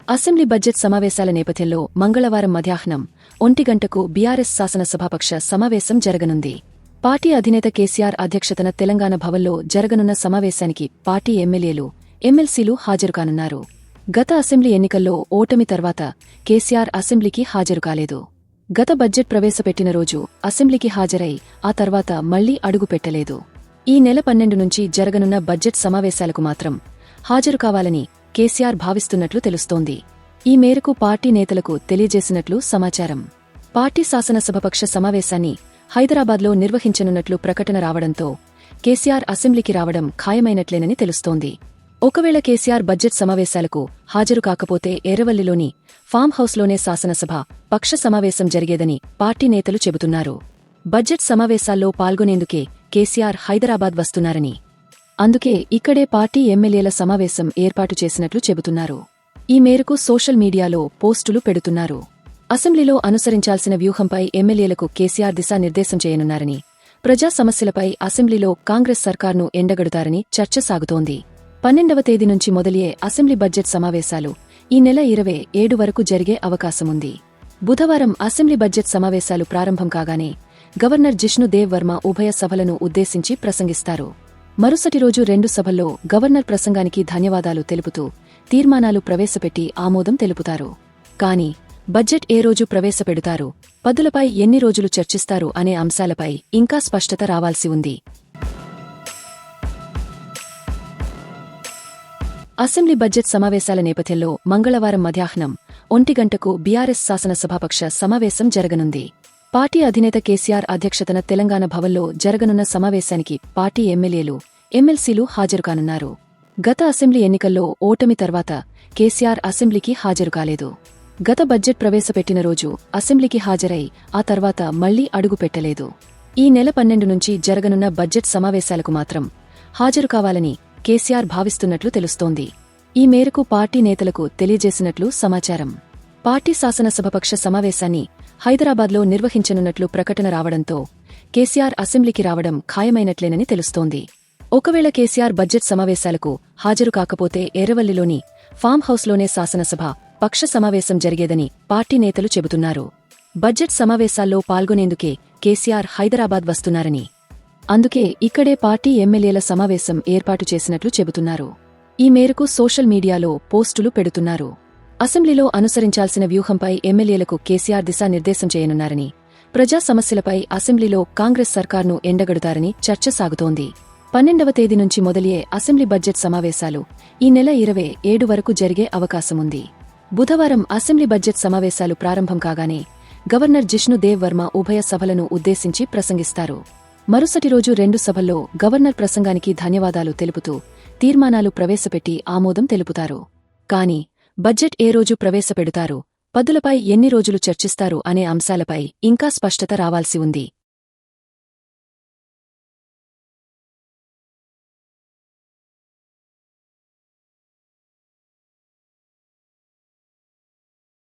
Assembly budget సమావేశాల నేపథ్యంలో మంగళవారం మధ్యాహ్నం 1 గంటకు బీఆర్ఎస్ శాసనసభాపక్ష సమావేశం జరగనుంది. పార్టీ అధినేత కేసీఆర్ అధ్యక్షతన తెలంగాణ భవన్లో జరగనున్న సమావేశానికి పార్టీ ఎమ్మెల్యేలు, ఎమ్మెల్సీలు హాజరుకానున్నారు. గత అసెంబ్లీ ఎన్నికల్లో ఓటమి తర్వాత కేసీఆర్ అసెంబ్లీకి హాజరు కాలేదు. గత బడ్జెట్ ప్రవేశపెట్టిన రోజు అసెంబ్లీకి హాజరై ఆ తర్వాత మళ్లీ అడుగు పెట్టలేదు. ఈ నెల 12 నుంచి జరగనున్న బడ్జెట్ సమావేశాలకు మాత్రం హాజరు కావాలని కేసీఆర్ భావిస్తున్నట్లు తెలుస్తోంది. ఈ మేరకు పార్టీ నేతలకు తెలియజేసినట్లు సమాచారం. పార్టీ శాసనసభపక్ష సమావేశాన్ని హైదరాబాద్లో నిర్వహించనున్నట్లు ప్రకటన రావడంతో కేసీఆర్ అసెంబ్లీకి రావడం ఖాయమైనట్లేనని తెలుస్తోంది. ఒకవేళ కేసీఆర్ బడ్జెట్ సమావేశాలకు హాజరు కాకపోతే ఎర్రవల్లిలోని ఫామ్ హౌస్లోనే శాసనసభ పక్ష సమావేశం జరిగేదని పార్టీ నేతలు చెబుతున్నారు. బడ్జెట్ సమావేశాల్లో పాల్గొనేందుకే కేసీఆర్ హైదరాబాద్ వస్తున్నారని, అందుకే ఇక్కడే పార్టీ ఎమ్మెల్యేల సమావేశం ఏర్పాటు చేసినట్లు చెబుతున్నారు. ఈ మేరకు సోషల్ మీడియాలో పోస్టులు పెడుతున్నారు. అసెంబ్లీలో అనుసరించాల్సిన వ్యూహంపై ఎమ్మెల్యేలకు కేసీఆర్ దిశానిర్దేశం చేయనున్నారని, ప్రజా సమస్యలపై అసెంబ్లీలో కాంగ్రెస్ సర్కార్ను ఎండగడుతారని చర్చ సాగుతోంది. 12వ తేదీ నుంచి మొదలయ్యే అసెంబ్లీ బడ్జెట్ సమావేశాలు ఈ నెల 27 వరకు జరిగే అవకాశముంది. బుధవారం అసెంబ్లీ బడ్జెట్ సమావేశాలు ప్రారంభం కాగానే గవర్నర్ జిష్ణు దేవ్ వర్మ ఉభయ సభలను ఉద్దేశించి ప్రసంగిస్తారు. మరుసటి రోజు 2 సభల్లో గవర్నర్ ప్రసంగానికి ధన్యవాదాలు తెలుపుతూ తీర్మానాలు ప్రవేశపెట్టి ఆమోదం తెలుపుతారు. కాని బడ్జెట్ ఏ రోజు ప్రవేశపెడతారు, పద్దులపై ఎన్ని రోజులు చర్చిస్తారు అనే అంశాలపై ఇంకా స్పష్టత రావాల్సి ఉంది. అసెంబ్లీ బడ్జెట్ సమావేశాల నేపథ్యంలో మంగళవారం మధ్యాహ్నం 1 గంటకు బీఆర్ఎస్ శాసనసభాపక్ష సమావేశం జరగనుంది. పార్టీ అధినేత కేసీఆర్ అధ్యక్షతన తెలంగాణ భవన్లో జరగనున్న సమావేశానికి పార్టీ ఎమ్మెల్యేలు, ఎమ్మెల్సీలు హాజరుకానున్నారు. గత అసెంబ్లీ ఎన్నికల్లో ఓటమి తర్వాత కేసీఆర్ అసెంబ్లీకి హాజరు కాలేదు. గత బడ్జెట్ ప్రవేశపెట్టిన రోజు అసెంబ్లీకి హాజరై ఆ తర్వాత మళ్లీ అడుగు పెట్టలేదు. ఈ నెల 12 నుంచి జరగనున్న బడ్జెట్ సమావేశాలకు మాత్రం హాజరు కావాలని కేసీఆర్ భావిస్తున్నట్లు తెలుస్తోంది. ఈ మేరకు పార్టీ నేతలకు తెలియజేసినట్లు సమాచారం. పార్టీ శాసనసభపక్ష సమావేశాన్ని హైదరాబాద్లో నిర్వహించనున్నట్లు ప్రకటన రావడంతో కేసీఆర్ అసెంబ్లీకి రావడం ఖాయమైనట్లేనని తెలుస్తోంది. ఒకవేళ కేసీఆర్ బడ్జెట్ సమావేశాలకు హాజరు కాకపోతే ఎర్రవల్లిలోని ఫామ్ హౌస్లోనే శాసనసభ పక్ష సమావేశం జరిగేదని పార్టీ నేతలు చెబుతున్నారు. బడ్జెట్ సమావేశాల్లో పాల్గొనేందుకే కేసీఆర్ హైదరాబాద్ వస్తున్నారని, అందుకే ఇక్కడే పార్టీ ఎమ్మెల్యేల సమావేశం ఏర్పాటు చేసినట్లు చెబుతున్నారు. ఈ మేరకు సోషల్ మీడియాలో పోస్టులు పెడుతున్నారు. అసెంబ్లీలో అనుసరించాల్సిన వ్యూహంపై ఎమ్మెల్యేలకు కేసీఆర్ దిశానిర్దేశం చేయనున్నారని, ప్రజా సమస్యలపై అసెంబ్లీలో కాంగ్రెస్ సర్కార్ను ఎండగడుతారని చర్చ సాగుతోంది. 12వ తేదీ నుంచి మొదలయ్యే అసెంబ్లీ బడ్జెట్ సమావేశాలు ఈ నెల 27 వరకు జరిగే అవకాశముంది. బుధవారం అసెంబ్లీ బడ్జెట్ సమావేశాలు ప్రారంభం కాగానే గవర్నర్ జిష్ణు దేవ్ వర్మ ఉభయ సభలను ఉద్దేశించి ప్రసంగిస్తారు. మరుసటి రోజు 2 సభల్లో గవర్నర్ ప్రసంగానికి ధన్యవాదాలు తెలుపుతూ తీర్మానాలు ప్రవేశపెట్టి ఆమోదం తెలుపుతారు. కాని బడ్జెట్ ఏ రోజు ప్రవేశపెడతారు, పద్దులపై ఎన్ని రోజులు చర్చిస్తారు అనే అంశాలపై ఇంకా స్పష్టత రావాల్సి ఉంది.